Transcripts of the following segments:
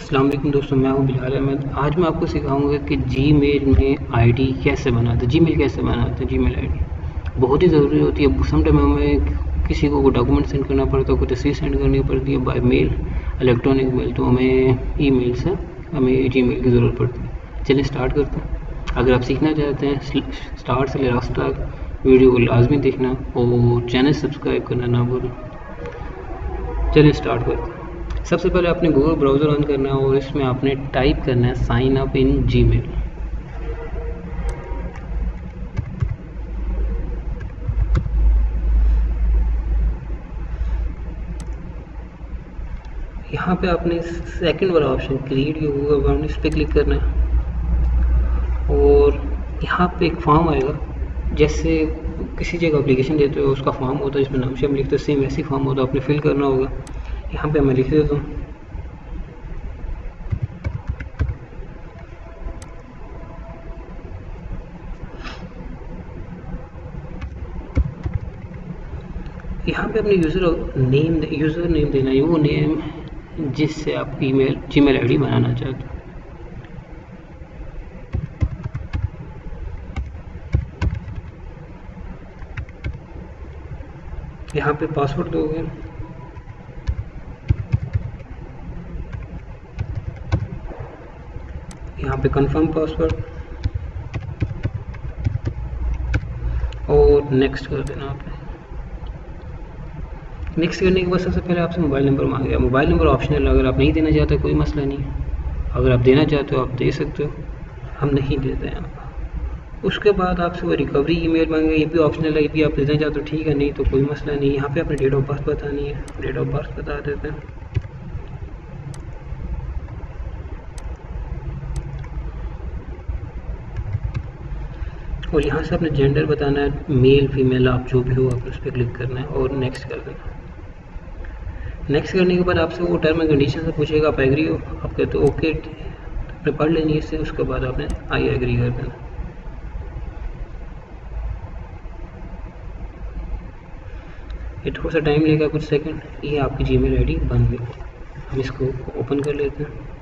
अस्सलाम वालेकुम दोस्तों, मैं हूं बिलाल अहमद। आज मैं आपको सिखाऊंगा कि जीमेल में आईडी कैसे बनाते, जीमेल कैसे बनाते हैं। जीमेल आईडी बहुत ही ज़रूरी होती है। सम टाइम हमें किसी को डॉक्यूमेंट सेंड करना पड़ता है, कोई तस्वीर सेंड करनी पड़ती है बाय मेल, इलेक्ट्रॉनिक मेल, तो हमें ईमेल से हमें जीमेल की ज़रूरत पड़ती है। चलिए स्टार्ट करते हैं। अगर आप सीखना चाहते हैं स्टार्ट से लास्ट तक वीडियो को लाजमी देखना और चैनल सब्सक्राइब करना ना भूलें। चलिए स्टार्ट करते हैं। सबसे पहले आपने गूगल ब्राउज़र ऑन करना है और इसमें आपने टाइप करना है साइन अप इन जीमेल। यहाँ पे आपने सेकंड वाला option create your Google account, इस पर क्लिक करना है और यहाँ पे एक फॉर्म आएगा। जैसे किसी जगह एप्लीकेशन देते हो उसका फॉर्म होता है, इसमें नाम से हम लिखते हैं, सेम वैसे फॉर्म होता है, आपने फिल करना होगा। यहाँ पे मैं लिख देता हूँ यहाँ पे अपने यूज़र नेम देना है, वो नेम जिससे आप जीमेल आईडी बनाना चाहते हो। यहाँ पे पासवर्ड दोगे, यहाँ पे कंफर्म पासवर्ड और नेक्स्ट कर देना आपने। नेक्स्ट करने के बाद सबसे पहले आपसे मोबाइल नंबर मांगेगा। मोबाइल नंबर ऑप्शनल, अगर आप नहीं देना चाहते कोई मसला नहीं, अगर आप देना चाहते हो आप दे सकते हो, हम नहीं देते हैं। उसके बाद आपसे वो रिकवरी ईमेल मांगेगा, ये भी ऑप्शनल है, ये भी आप देना चाहते हो ठीक है, नहीं तो कोई मसला नहीं। यहाँ पे अपने डेट ऑफ बर्थ बतानी है, डेट ऑफ बर्थ बता देते हैं। और यहाँ से अपने जेंडर बताना है, मेल फीमेल आप जो भी हो, आप उस पर क्लिक करना है और नेक्स्ट कर देना। नेक्स्ट करने के बाद आपसे वो टर्म एंड कंडीशन से पूछेगा, आप एग्री हो, आप कहते हो ओके, आपने पढ़ लेनी है इससे। उसके बाद आपने आई एग्री कर देना। ये थोड़ा सा टाइम लेगा, कुछ सेकंड। ये आपकी जीमेल आईडी बन गई। हम इसको ओपन कर लेते हैं।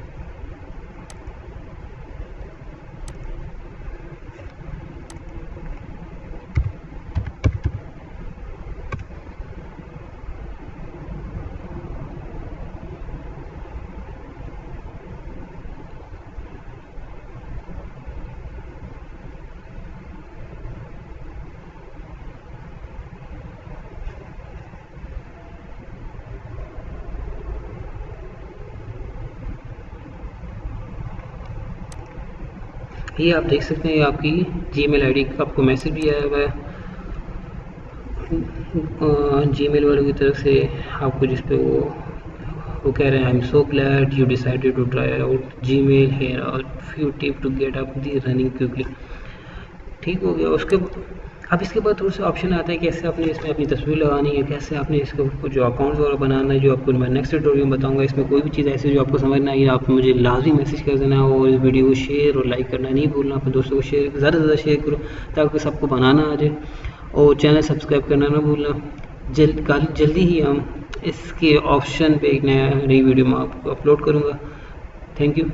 ये आप देख सकते हैं आपकी जीमेल आईडी का आपको मैसेज भी आया हुआ है जीमेल वालों की तरफ से आपको, जिस पे वो कह रहे हैं I am so glad you decided to try out Gmail, here are few tip to get up the running quickly. ठीक हो गया। उसके अब इसके बाद थोड़ा सा ऑप्शन आता है कैसे आपने इसमें अपनी तस्वीर लगानी है, कैसे आपने इसको जो अकाउंट्स वगैरह बनाना है, जो आपको मैं नेक्स्ट ट्यूटोरियल में बताऊंगा। इसमें कोई भी चीज़ ऐसी जो आपको समझ ना आई, आप मुझे लाजमी मैसेज कर देना और इस वीडियो को शेयर और लाइक करना नहीं भूलना। अपने दोस्तों को शेयर, ज़्यादा से ज़्यादा शेयर करो ताकि सबको बनाना आ जाए, और चैनल सब्सक्राइब करना ना भूलना। जल्दी ही हम इसके ऑप्शन पे एक नई वीडियो में आपको अपलोड करूँगा। Thank you.